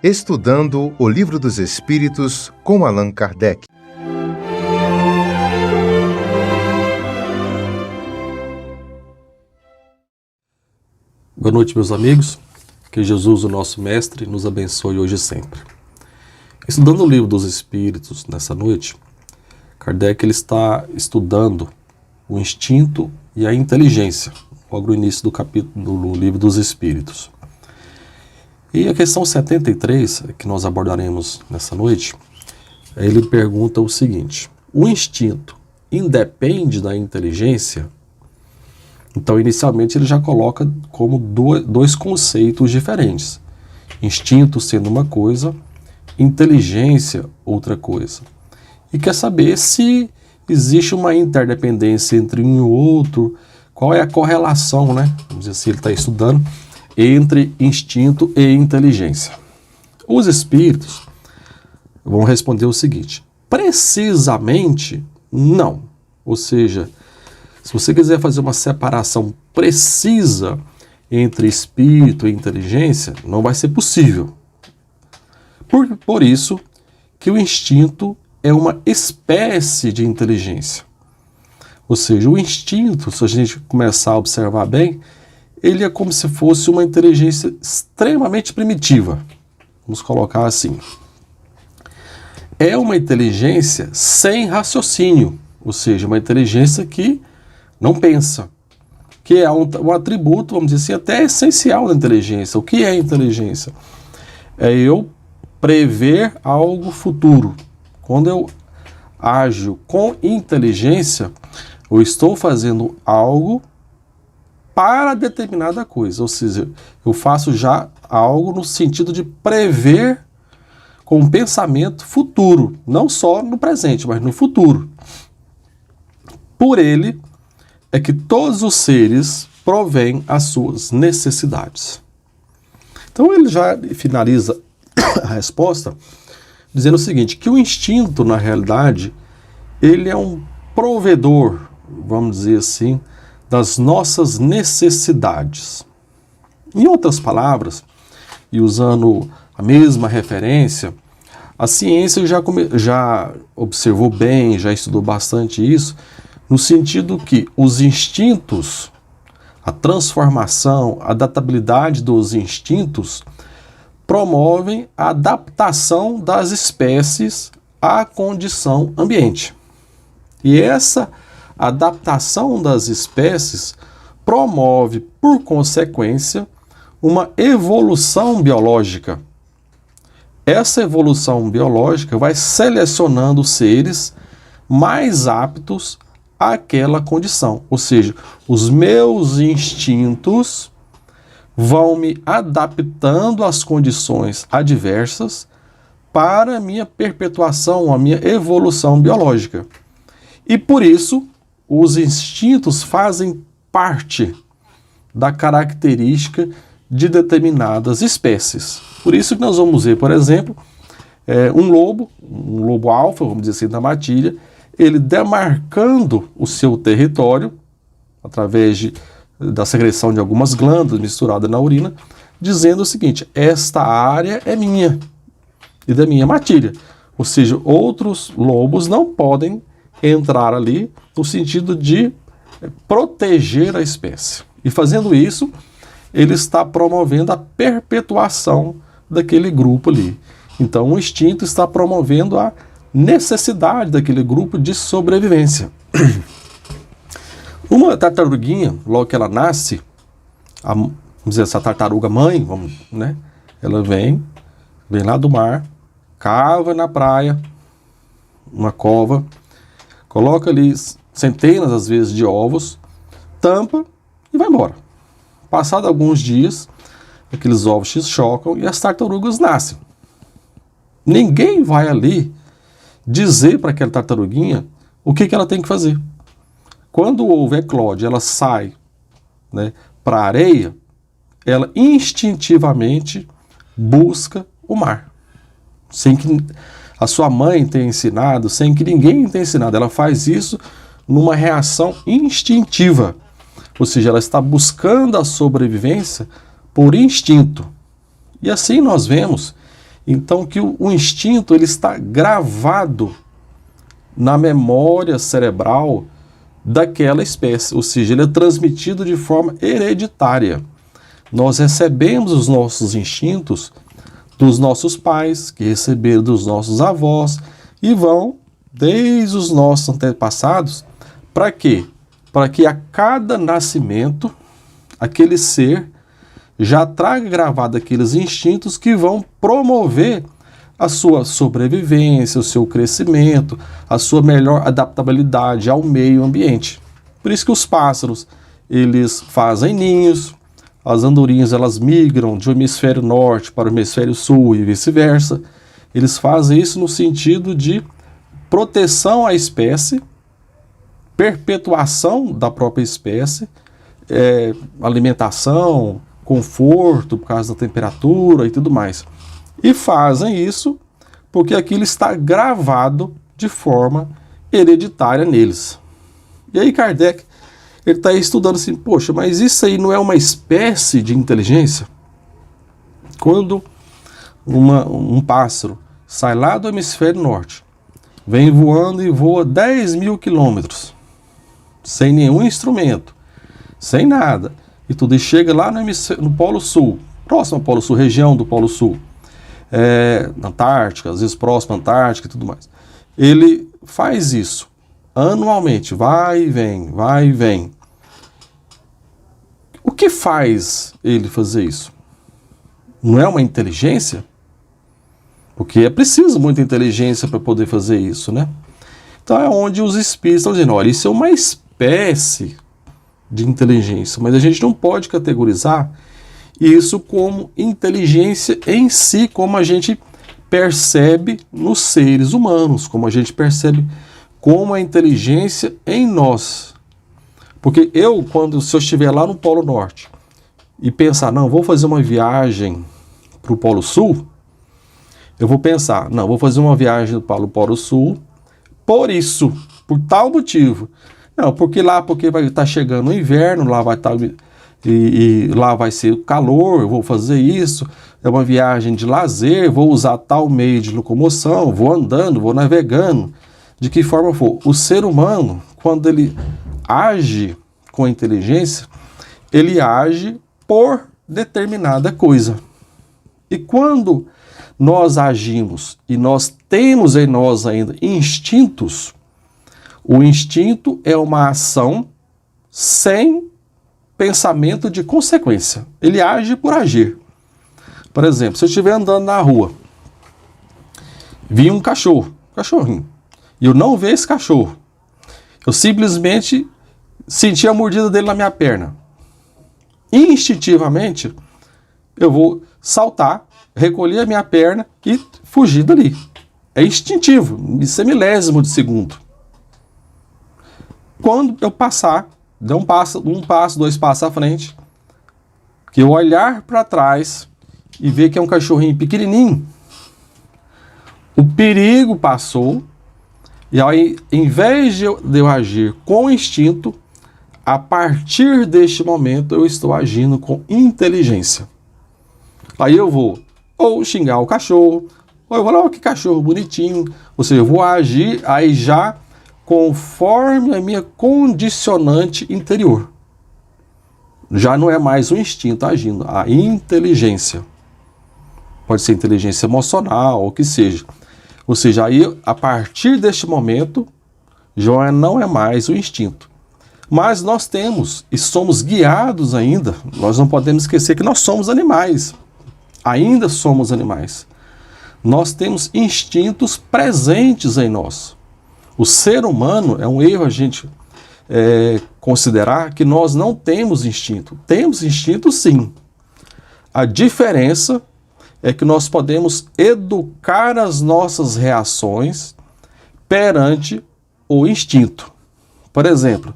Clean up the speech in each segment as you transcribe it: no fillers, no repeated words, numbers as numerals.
Estudando o Livro dos Espíritos com Allan Kardec. Boa noite, meus amigos. Que Jesus, o nosso Mestre, nos abençoe hoje e sempre. Estudando o Livro dos Espíritos nessa noite, Kardec ele está estudando o instinto e a inteligência, logo no início do capítulo do Livro dos Espíritos. E a questão 73, que nós abordaremos nessa noite, ele pergunta o seguinte: o instinto independe da inteligência? Então, inicialmente, ele já coloca como dois conceitos diferentes. Instinto sendo uma coisa, inteligência outra coisa. E quer saber se existe uma interdependência entre um e o outro, qual é a correlação, né? Vamos dizer assim, ele está estudando entre instinto e inteligência. Os espíritos vão responder o seguinte: precisamente não. Ou seja, se você quiser fazer uma separação precisa entre espírito e inteligência, não vai ser possível. Por isso que o instinto é uma espécie de inteligência. Ou seja, o instinto, se a gente começar a observar bem, ele é como se fosse uma inteligência extremamente primitiva. Vamos colocar assim. É uma inteligência sem raciocínio, ou seja, uma inteligência que não pensa, que é um atributo, vamos dizer assim, até essencial da inteligência. O que é inteligência? É eu prever algo futuro. Quando eu ajo com inteligência, eu estou fazendo algo para determinada coisa, ou seja, eu faço já algo no sentido de prever com um pensamento futuro, não só no presente, mas no futuro. Por ele é que todos os seres provêm as suas necessidades. Então ele já finaliza a resposta dizendo o seguinte, que o instinto, na realidade, ele é um provedor, vamos dizer assim, das nossas necessidades. Em outras palavras, e usando a mesma referência, a ciência já observou bem, já estudou bastante isso, no sentido que os instintos, a transformação, a adaptabilidade dos instintos promovem a adaptação das espécies à condição ambiente. E essa adaptação das espécies promove, por consequência, uma evolução biológica. Essa evolução biológica vai selecionando seres mais aptos àquela condição. Ou seja, os meus instintos vão me adaptando às condições adversas para a minha perpetuação, a minha evolução biológica. E por isso, os instintos fazem parte da característica de determinadas espécies. Por isso que nós vamos ver, por exemplo, um lobo alfa, vamos dizer assim, da matilha, ele demarcando o seu território, através da secreção de algumas glândulas misturadas na urina, dizendo o seguinte: esta área é minha e da minha matilha. Ou seja, outros lobos não podem entrar ali no sentido de proteger a espécie. E fazendo isso, ele está promovendo a perpetuação daquele grupo ali. Então, o instinto está promovendo a necessidade daquele grupo de sobrevivência. Uma tartaruguinha, logo que ela nasce, vamos dizer, essa tartaruga mãe, né? Ela vem lá do mar, cava na praia, uma cova, coloca ali centenas, às vezes, de ovos, tampa e vai embora. Passado alguns dias, aqueles ovos se chocam e as tartarugas nascem. Ninguém vai ali dizer para aquela tartaruguinha o que ela tem que fazer. Quando o ovo eclode, ela sai, né, para a areia, ela instintivamente busca o mar. Sem que a sua mãe tenha ensinado, sem que ninguém tenha ensinado. Ela faz isso numa reação instintiva. Ou seja, ela está buscando a sobrevivência por instinto. E assim nós vemos Então que o instinto ele está gravado na memória cerebral daquela espécie, ou seja, ele é transmitido de forma hereditária. Nós recebemos os nossos instintos dos nossos pais, que receberam dos nossos avós, e vão desde os nossos antepassados. Para quê? Para que a cada nascimento, aquele ser já traga gravado aqueles instintos que vão promover a sua sobrevivência, o seu crescimento, a sua melhor adaptabilidade ao meio ambiente. Por isso que os pássaros, eles fazem ninhos, as andorinhas elas migram de um hemisfério norte para o hemisfério sul e vice-versa. Eles fazem isso no sentido de proteção à espécie, perpetuação da própria espécie, alimentação, conforto por causa da temperatura e tudo mais. E fazem isso porque aquilo está gravado de forma hereditária neles. E aí Kardec ele está estudando assim, poxa, mas isso aí não é uma espécie de inteligência? Quando um pássaro sai lá do hemisfério norte, vem voando e voa 10.000 quilômetros, sem nenhum instrumento, sem nada, e tudo, e chega lá no Polo Sul, próximo ao Polo Sul, região do Polo Sul, na Antártica, às vezes próximo à Antártica e tudo mais. Ele faz isso anualmente, vai e vem, vai e vem. O que faz ele fazer isso? Não é uma inteligência? Porque é preciso muita inteligência para poder fazer isso, né? Então é onde os espíritos estão dizendo, olha, isso é uma espécie de inteligência, mas a gente não pode categorizar isso como inteligência em si, como a gente percebe nos seres humanos, como a gente percebe como a inteligência em nós. Porque se eu estiver lá no Polo Norte e pensar, não, vou fazer uma viagem para o Polo Sul, eu vou pensar, não, vou fazer uma viagem para o Polo Sul por isso, por tal motivo. Não, porque vai estar chegando o inverno, lá vai estar e lá vai ser calor, eu vou fazer isso, é uma viagem de lazer, vou usar tal meio de locomoção, vou andando, vou navegando, de que forma for. O ser humano, quando ele age com a inteligência, ele age por determinada coisa. E quando nós agimos e nós temos em nós ainda instintos, o instinto é uma ação sem pensamento de consequência. Ele age por agir. Por exemplo, se eu estiver andando na rua, vi um cachorrinho, e eu não vejo esse cachorro, eu simplesmente senti a mordida dele na minha perna. Instintivamente, eu vou saltar, recolher a minha perna e fugir dali. É instintivo, milésimo de segundo. Quando eu passar, der um passo, 2 passos à frente, que eu olhar para trás e ver que é um cachorrinho pequenininho, o perigo passou, e aí, em vez de eu agir com instinto, a partir deste momento eu estou agindo com inteligência. Aí eu vou ou xingar o cachorro, ou eu vou lá, que cachorro bonitinho, ou seja, eu vou agir aí já conforme a minha condicionante interior. Já não é mais o instinto agindo, a inteligência. Pode ser inteligência emocional, ou o que seja. Ou seja, aí a partir deste momento, já não é mais o instinto. Mas nós temos e somos guiados ainda, nós não podemos esquecer que nós somos animais. Ainda somos animais. Nós temos instintos presentes em nós. O ser humano, é um erro a gente considerar que nós não temos instinto. Temos instinto sim. A diferença é que nós podemos educar as nossas reações perante o instinto. Por exemplo,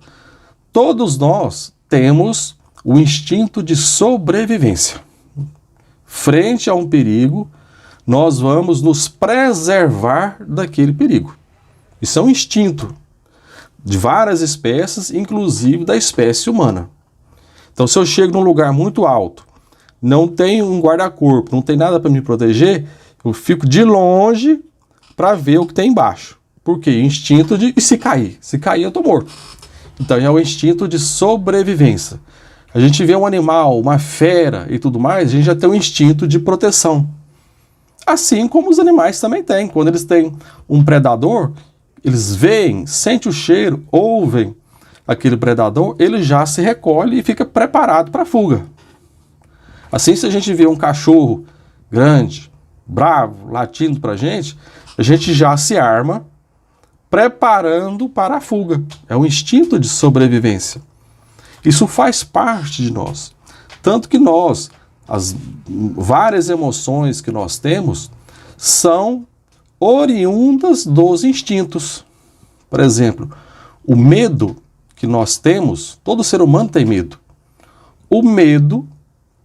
todos nós temos o instinto de sobrevivência. Frente a um perigo, nós vamos nos preservar daquele perigo. Isso é um instinto de várias espécies, inclusive da espécie humana. Então, se eu chego num lugar muito alto, não tem um guarda-corpo, não tem nada para me proteger, Eu fico de longe para ver o que tem embaixo. Por quê? Instinto de... E se cair? Se cair, eu tô morto. Então é o instinto de sobrevivência. A gente vê um animal, uma fera e tudo mais, a gente já tem um instinto de proteção. Assim como os animais também têm. Quando eles têm um predador, eles veem, sentem o cheiro, ouvem aquele predador, ele já se recolhe e fica preparado para a fuga. Assim, se a gente vê um cachorro grande, bravo, latindo para a gente já se arma preparando para a fuga. É um instinto de sobrevivência. Isso faz parte de nós. Tanto que nós, as várias emoções que nós temos, são oriundas dos instintos. Por exemplo, o medo que nós temos, todo ser humano tem medo. O medo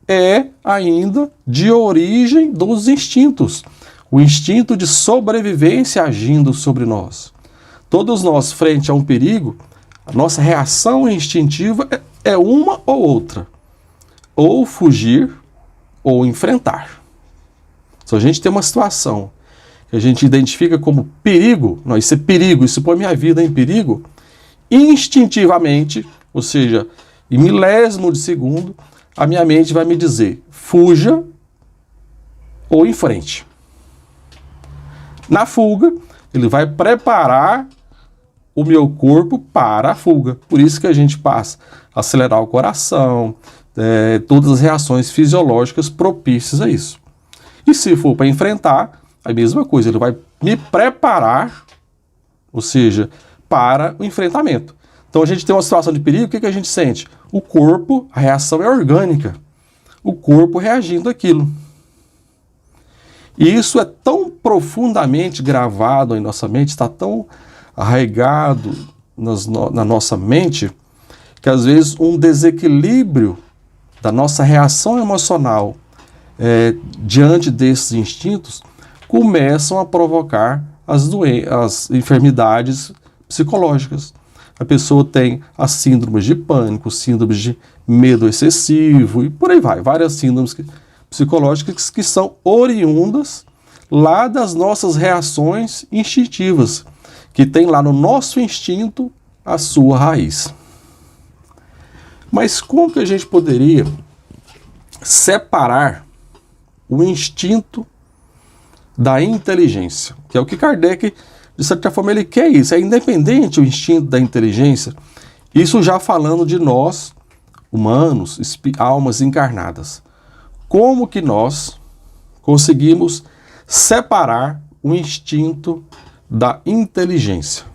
é ainda de origem dos instintos. O instinto de sobrevivência agindo sobre nós. Todos nós, frente a um perigo, a nossa reação instintiva é uma ou outra. Ou fugir, ou enfrentar. Se a gente tem uma situação que a gente identifica como perigo, não, isso é perigo, isso põe minha vida em perigo, instintivamente, ou seja, em milésimo de segundo, a minha mente vai me dizer, fuja ou enfrente. Na fuga, ele vai preparar o meu corpo para a fuga. Por isso que a gente passa a acelerar o coração, todas as reações fisiológicas propícias a isso. E se for para enfrentar, a mesma coisa, ele vai me preparar, ou seja, para o enfrentamento. Então a gente tem uma situação de perigo, o que a gente sente? O corpo, a reação é orgânica. O corpo reagindo àquilo. E isso é tão profundamente gravado em nossa mente, está tão arraigado na nossa mente, que às vezes um desequilíbrio da nossa reação emocional diante desses instintos começam a provocar as enfermidades psicológicas. A pessoa tem as síndromes de pânico, síndromes de medo excessivo e por aí vai. Várias síndromes psicológicas que são oriundas lá das nossas reações instintivas, que tem lá no nosso instinto a sua raiz. Mas como que a gente poderia separar o instinto da inteligência? Que é o que Kardec, de certa forma, ele quer isso. É independente o instinto da inteligência. Isso já falando de nós, humanos, almas encarnadas. Como que nós conseguimos separar o instinto da inteligência?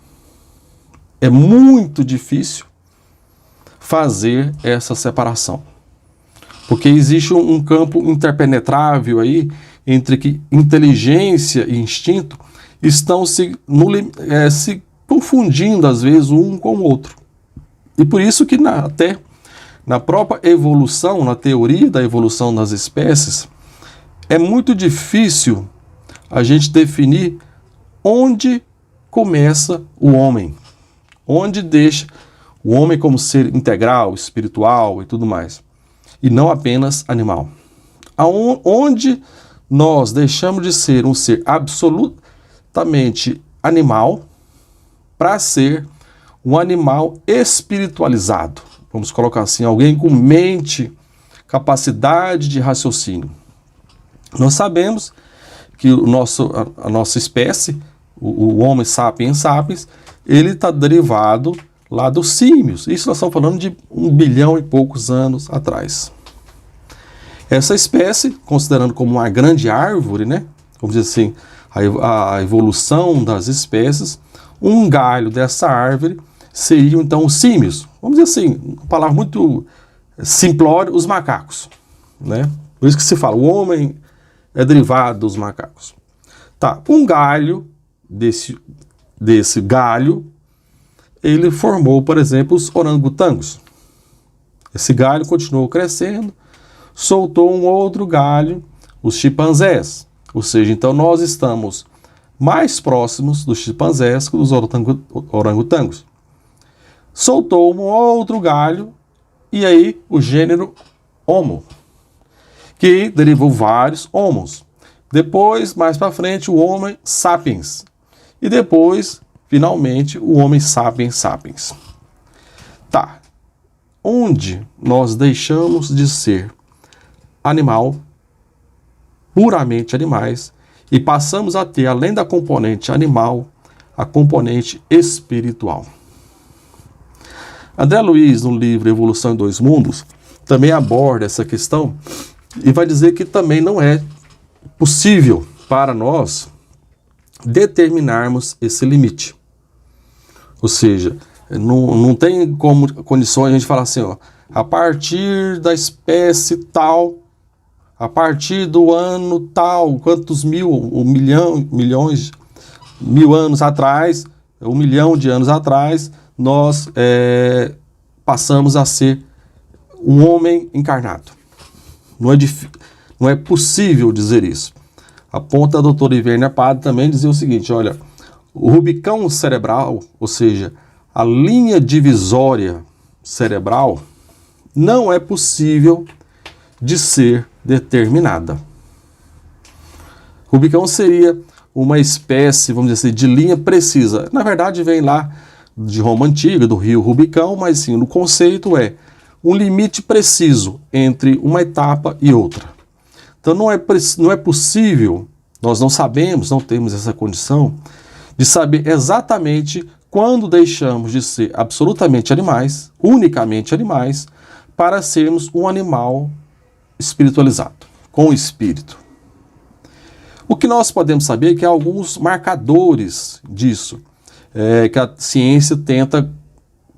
É muito difícil fazer essa separação. Porque existe um campo interpenetrável aí entre que inteligência e instinto estão se confundindo, às vezes, um com o outro. E por isso que até na própria evolução, na teoria da evolução das espécies, é muito difícil a gente definir onde começa o homem, onde deixa o homem como ser integral, espiritual e tudo mais, e não apenas animal. Onde nós deixamos de ser um ser absolutamente animal para ser um animal espiritualizado. Vamos colocar assim, alguém com mente, capacidade de raciocínio. Nós sabemos que a nossa espécie, o Homo sapiens sapiens, ele está derivado lá dos símios. Isso nós estamos falando de 1 bilhão e poucos anos atrás. Essa espécie, considerando como uma grande árvore, né? Vamos dizer assim, a evolução das espécies, um galho dessa árvore seriam então os símios. Vamos dizer assim, uma palavra muito simplória, os macacos, né? Por isso que se fala, o homem é derivado dos macacos. Tá, um galho desse galho, ele formou, por exemplo, os orangotangos. Esse galho continuou crescendo, soltou um outro galho, os chimpanzés. Ou seja, então nós estamos mais próximos dos chimpanzés que dos orangotangos. Soltou um outro galho, e aí o gênero Homo, que derivou vários homos. Depois, mais para frente, o Homo sapiens. E depois, finalmente, o Homo sapiens sapiens. Tá. Onde nós deixamos de ser animal, puramente animais, e passamos a ter, além da componente animal, a componente espiritual. André Luiz, no livro Evolução em Dois Mundos, também aborda essa questão e vai dizer que também não é possível para nós determinarmos esse limite. Ou seja, não tem como condições a gente falar assim, ó, a partir da espécie tal, a partir do ano tal, quantos milhões, 1000 anos atrás, 1 milhão de anos atrás, nós passamos a ser um homem encarnado. Não é possível dizer isso. Aponta a doutora Ivênia Padre também dizer o seguinte, olha, o rubicão cerebral, ou seja, a linha divisória cerebral, não é possível de ser determinada. Rubicão seria uma espécie, vamos dizer assim, de linha precisa. Na verdade, vem lá de Roma Antiga, do rio Rubicão, mas sim, no conceito é um limite preciso entre uma etapa e outra. Então não é possível, nós não sabemos, não temos essa condição de saber exatamente quando deixamos de ser absolutamente animais, unicamente animais, para sermos um animal espiritualizado, com o espírito. O que nós podemos saber é que há alguns marcadores disso, que a ciência tenta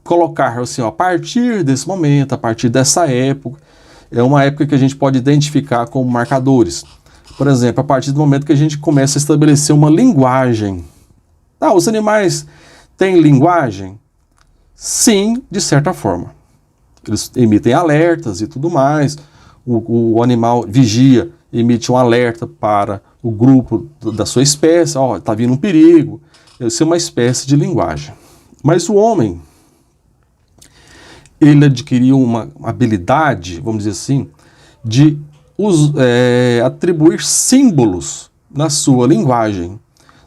colocar assim, ó, a partir desse momento, a partir dessa época, é uma época que a gente pode identificar como marcadores. Por exemplo, a partir do momento que a gente começa a estabelecer uma linguagem. Os animais têm linguagem? Sim, de certa forma. Eles emitem alertas e tudo mais. O animal vigia, emite um alerta para o grupo da sua espécie. Está vindo um perigo. Isso é uma espécie de linguagem. Mas o homem, ele adquiriu uma habilidade, vamos dizer assim, de atribuir símbolos na sua linguagem.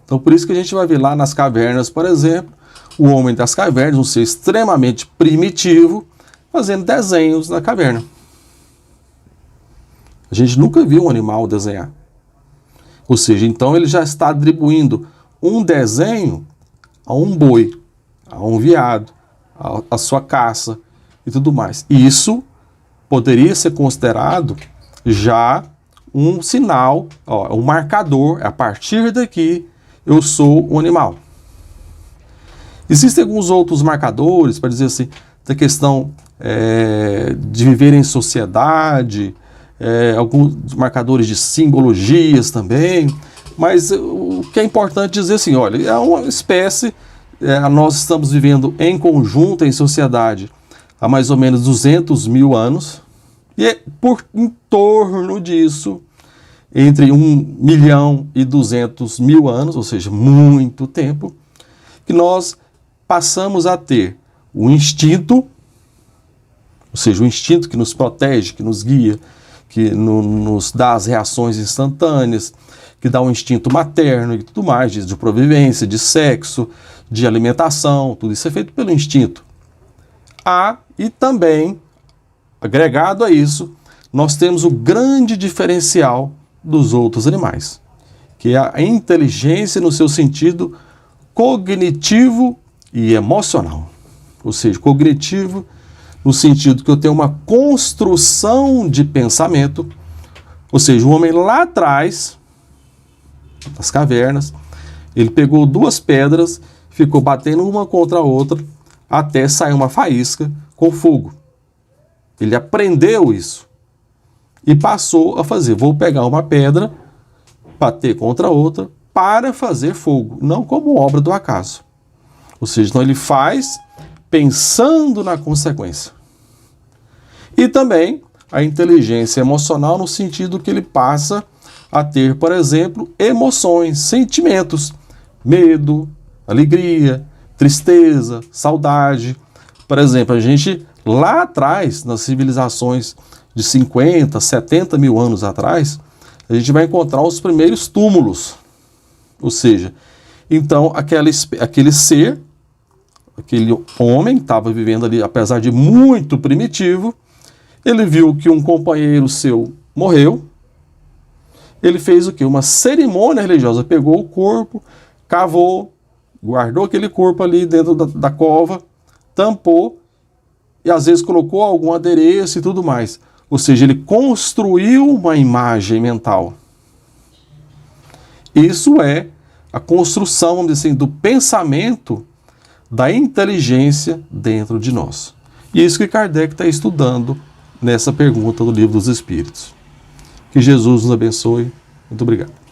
Então, por isso que a gente vai ver lá nas cavernas, por exemplo, o homem das cavernas, um ser extremamente primitivo, fazendo desenhos na caverna. A gente nunca viu um animal desenhar. Ou seja, então ele já está atribuindo um desenho a um boi, a um veado, a sua caça e tudo mais. E isso poderia ser considerado já um sinal, um marcador, a partir daqui eu sou um animal. Existem alguns outros marcadores, para dizer assim, da questão de viver em sociedade, alguns marcadores de simbologias também, mas o que é importante dizer assim, olha, é uma espécie, nós estamos vivendo em conjunto, em sociedade, há mais ou menos 200 mil anos, e em torno disso, entre 1 milhão e 200 mil anos, ou seja, muito tempo, que nós passamos a ter o instinto, ou seja, o instinto que nos protege, que nos guia, que nos dá as reações instantâneas, que dá um instinto materno e tudo mais, de sobrevivência, de sexo, de alimentação, tudo isso é feito pelo instinto. E também, agregado a isso, nós temos o grande diferencial dos outros animais, que é a inteligência no seu sentido cognitivo e emocional. Ou seja, cognitivo no sentido que eu tenho uma construção de pensamento, ou seja, o homem lá atrás, nas cavernas, ele pegou 2 pedras, ficou batendo uma contra a outra, até sair uma faísca com fogo. Ele aprendeu isso e passou a fazer, vou pegar uma pedra, bater contra a outra, para fazer fogo, não como obra do acaso. Ou seja, então ele faz pensando na consequência. E também a inteligência emocional no sentido que ele passa a ter, por exemplo, emoções, sentimentos, medo, alegria, tristeza, saudade. Por exemplo, a gente lá atrás, nas civilizações de 50, 70 mil anos atrás, a gente vai encontrar os primeiros túmulos. Ou seja, então aquele ser, aquele homem que estava vivendo ali, apesar de muito primitivo, ele viu que um companheiro seu morreu. Ele fez o quê? Uma cerimônia religiosa. Pegou o corpo, cavou, guardou aquele corpo ali dentro da cova, tampou e às vezes colocou algum adereço e tudo mais. Ou seja, ele construiu uma imagem mental. Isso é a construção, vamos dizer assim, do pensamento, da inteligência dentro de nós. E é isso que Kardec está estudando nessa pergunta do Livro dos Espíritos. Que Jesus nos abençoe. Muito obrigado.